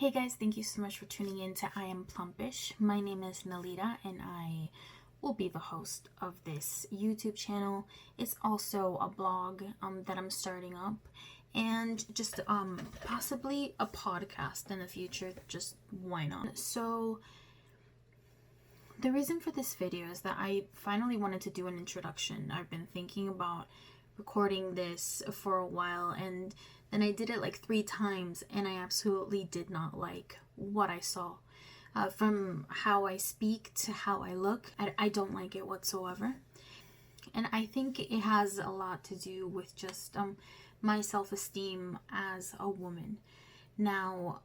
Hey guys, thank you so much for tuning in to I Am Plumpish. My name is Nelida and I will be the host of this YouTube channel. It's also a blog that I'm starting up and just possibly a podcast in the future. Just why not? So the reason for this video is that I finally wanted to do an introduction. I've been thinking about recording this for a while, and then I did it like 3 times and I absolutely did not like what I saw. From how I speak to how I look, I don't like it whatsoever. And I think it has a lot to do with just my self-esteem as a woman. Now,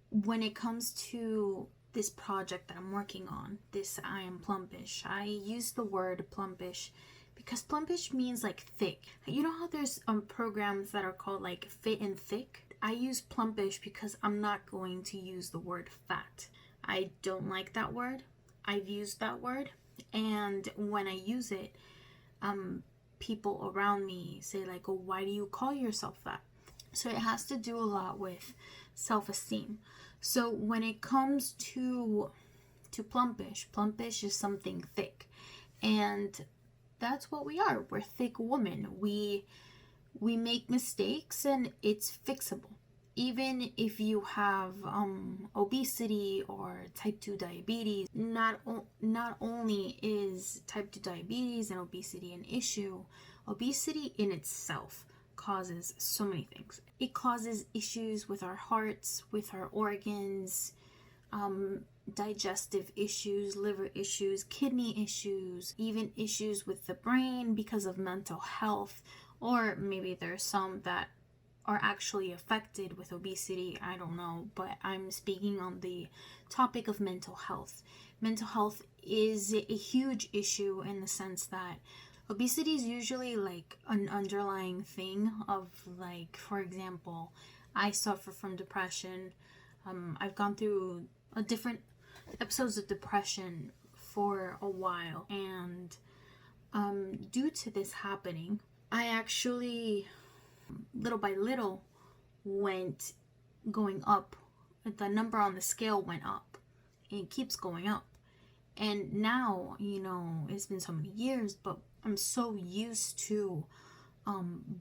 when it comes to this project that I'm working on, this I Am Plumpish, I use the word plumpish because plumpish means like thick. You know how there's programs that are called like fit and thick? I use plumpish because I'm not going to use the word fat. I don't like that word. I've used that word, and when I use it, people around me say like, oh, why do you call yourself that? So it has to do a lot with self-esteem. So when it comes to plumpish is something thick, and that's what we are. We're thick women. We make mistakes and it's fixable. Even if you have obesity or type 2 diabetes, not only is type 2 diabetes and obesity an issue, obesity in itself causes so many things. It causes issues with our hearts, with our organs, digestive issues, liver issues, kidney issues, even issues with the brain because of mental health, or maybe there's some that are actually affected with obesity. I don't know, but I'm speaking on the topic of mental health. Mental health is a huge issue in the sense that obesity is usually like an underlying thing of, like, for example, I suffer from depression. I've gone through different episodes of depression for a while, and due to this happening, I actually little by little went going up. The number on the scale went up. It keeps going up, and now, you know, it's been so many years, but I'm so used to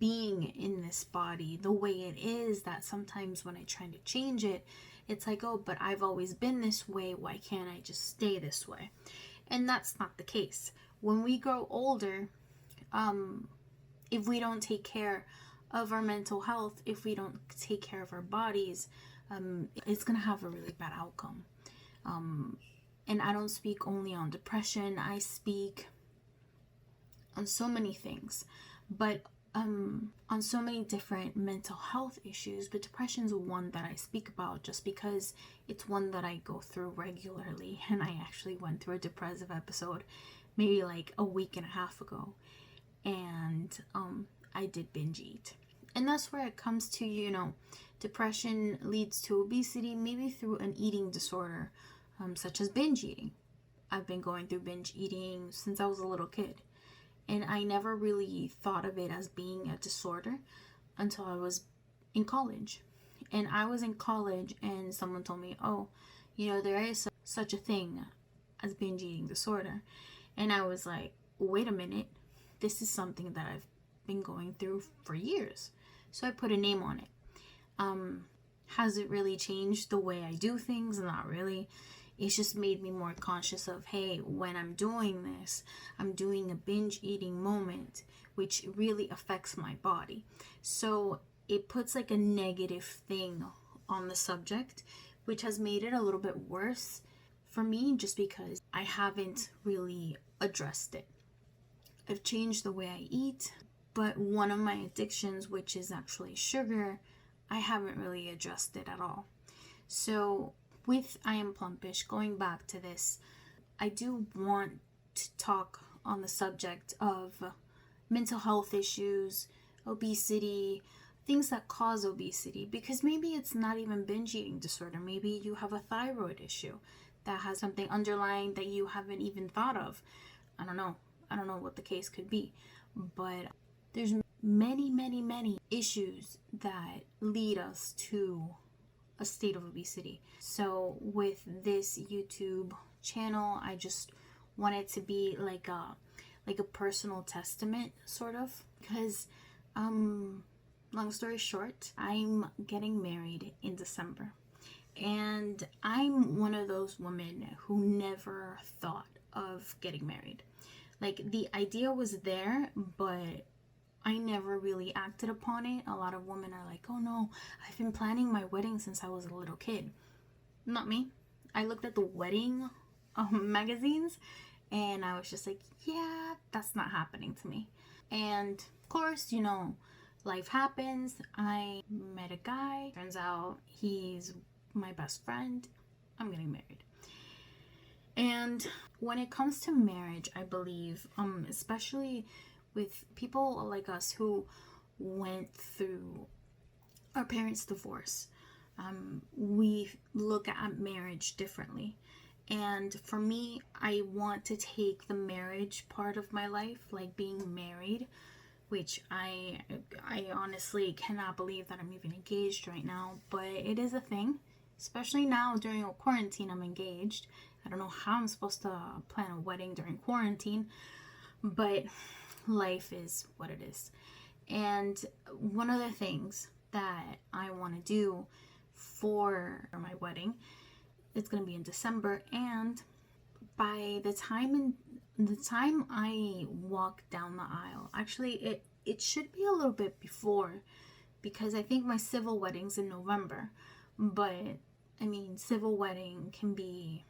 being in this body the way it is that sometimes when I try to change it, it's like, oh, but I've always been this way. Why can't I just stay this way? And that's not the case. When we grow older, if we don't take care of our mental health, if we don't take care of our bodies, it's going to have a really bad outcome. And I don't speak only on depression. I speak on so many things, but on so many different mental health issues, but depression is one that I speak about just because it's one that I go through regularly. And I actually went through a depressive episode maybe like a week and a half ago, and I did binge eat. And that's where it comes to, you know, depression leads to obesity, maybe through an eating disorder, such as binge eating. I've been going through binge eating since I was a little kid. And I never really thought of it as being a disorder until I was in college. And I was in college and someone told me, oh, you know, there is such a thing as binge eating disorder. And I was like, wait a minute, this is something that I've been going through for years. So I put a name on it. Has it really changed the way I do things? Not really. It's just made me more conscious of, hey, when I'm doing this, I'm doing a binge eating moment, which really affects my body. So it puts like a negative thing on the subject, which has made it a little bit worse for me just because I haven't really addressed it. I've changed the way I eat, but one of my addictions, which is actually sugar, I haven't really addressed it at all. So with I Am Plumpish, going back to this, I do want to talk on the subject of mental health issues, obesity, things that cause obesity, because maybe it's not even binge eating disorder. Maybe you have a thyroid issue that has something underlying that you haven't even thought of. I don't know what the case could be, but there's many issues that lead us to a state of obesity. So with this YouTube channel, I just want it to be like a personal testament, sort of, because long story short, I'm getting married in December. And I'm one of those women who never thought of getting married. Like, the idea was there, but I never really acted upon it. A lot of women are like, oh no, I've been planning my wedding since I was a little kid. Not me. I looked at the wedding magazines and I was just like, yeah, that's not happening to me. And of course, life happens. I met a guy. Turns out he's my best friend. I'm getting married. And when it comes to marriage, I believe, especially with people like us who went through our parents' divorce, we look at marriage differently. And for me, I want to take the marriage part of my life, like being married, which I honestly cannot believe that I'm even engaged right now, but it is a thing. Especially now during a quarantine, I'm engaged. I don't know how I'm supposed to plan a wedding during quarantine, but life is what it is. And one of the things that I want to do for my wedding, it's going to be in December, and by the time I walk down the aisle, actually it should be a little bit before, because I think my civil wedding's in November. But I mean, civil wedding can be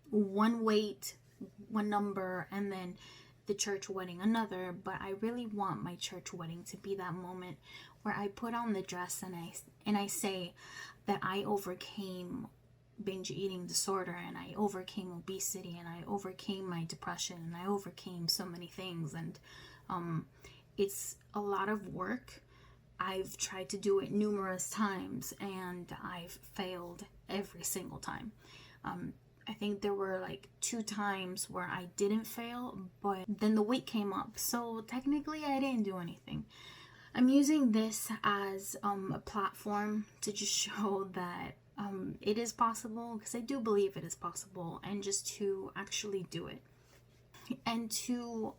one weight, one number, and then the church wedding another. But I really want my church wedding to be that moment where I put on the dress and I say that I overcame binge eating disorder, and I overcame obesity, and I overcame my depression, and I overcame so many things. And it's a lot of work. I've tried to do it numerous times and I've failed every single time. I think there were like 2 times where I didn't fail, but then the weight came up. So technically I didn't do anything. I'm using this as a platform to just show that it is possible, because I do believe it is possible, and just to actually do it. And to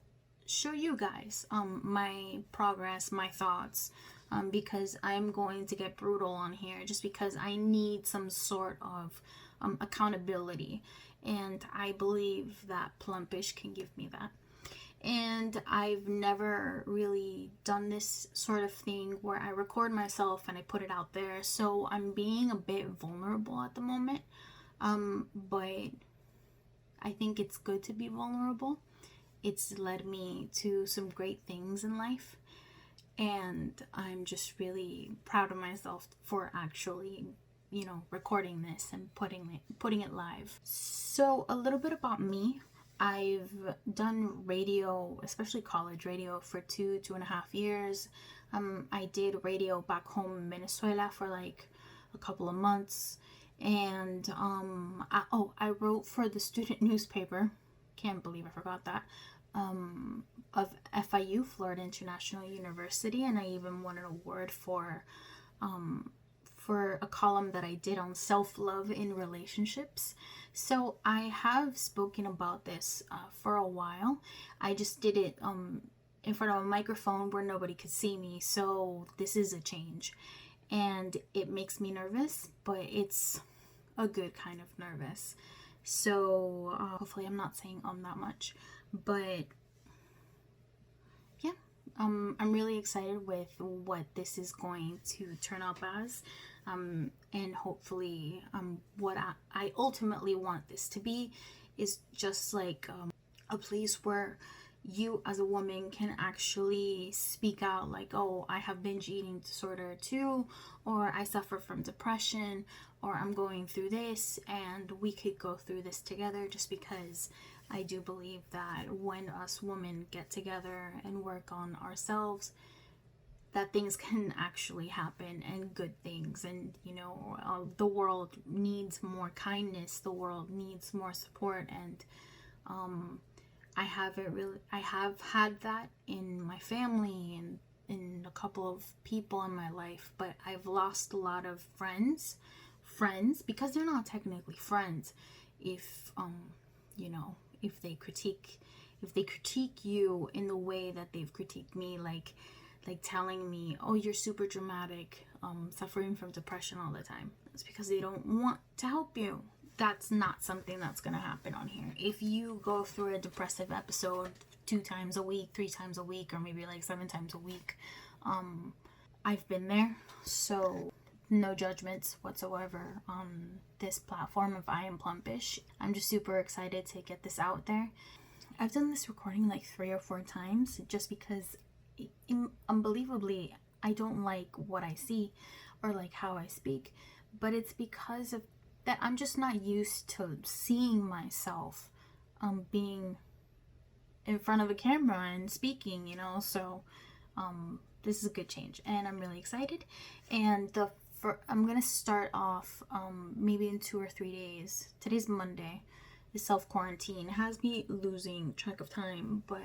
show you guys my progress, my thoughts, because I'm going to get brutal on here just because I need some sort of accountability, and I believe that Plumpish can give me that. And I've never really done this sort of thing where I record myself and I put it out there, so I'm being a bit vulnerable at the moment, but I think it's good to be vulnerable. It's led me to some great things in life, and I'm just really proud of myself for actually, recording this and putting it live. So a little bit about me. I've done radio, especially college radio, for 2.5 years. I did radio back home in Venezuela for like a couple of months, and I wrote for the student newspaper. Can't believe I forgot that. Of FIU, Florida International University, and I even won an award for a column that I did on self-love in relationships. So I have spoken about this for a while. I just did it in front of a microphone where nobody could see me, so this is a change. And it makes me nervous, but it's a good kind of nervous. So hopefully I'm not saying that much, but yeah, I'm really excited with what this is going to turn up as, and hopefully what I ultimately want this to be is just like a place where you as a woman can actually speak out, like, oh, I have binge eating disorder too, or I suffer from depression, or I'm going through this, and we could go through this together, just because I do believe that when us women get together and work on ourselves, that things can actually happen, and good things. And the world needs more kindness, the world needs more support, and I have had that in my family and in a couple of people in my life, but I've lost a lot of friends friends, because they're not technically friends, if if they critique you in the way that they've critiqued me, like telling me, oh, you're super dramatic, suffering from depression all the time. It's because they don't want to help you. That's not something that's going to happen on here. If you go through a depressive episode 2 times a week, 3 times a week, or maybe like 7 times a week, I've been there. So no judgments whatsoever on this platform of I Am Plumpish. I'm just super excited to get this out there. I've done this recording like 3 or 4 times just because unbelievably I don't like what I see or like how I speak, but it's because of that I'm just not used to seeing myself being in front of a camera and speaking, so this is a good change and I'm really excited. And I'm gonna start off maybe in 2 or 3 days. Today's Monday. The self-quarantine has me losing track of time, but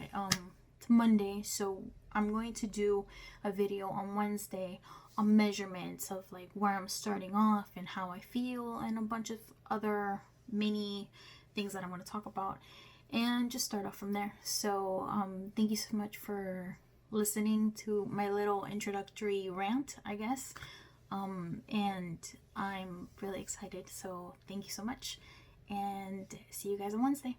it's Monday, so I'm going to do a video on Wednesday on measurements of like where I'm starting off and how I feel, and a bunch of other mini things that I'm going to talk about, and just start off from there. So thank you so much for listening to my little introductory rant, I guess, and I'm really excited, so thank you so much, and see you guys on Wednesday.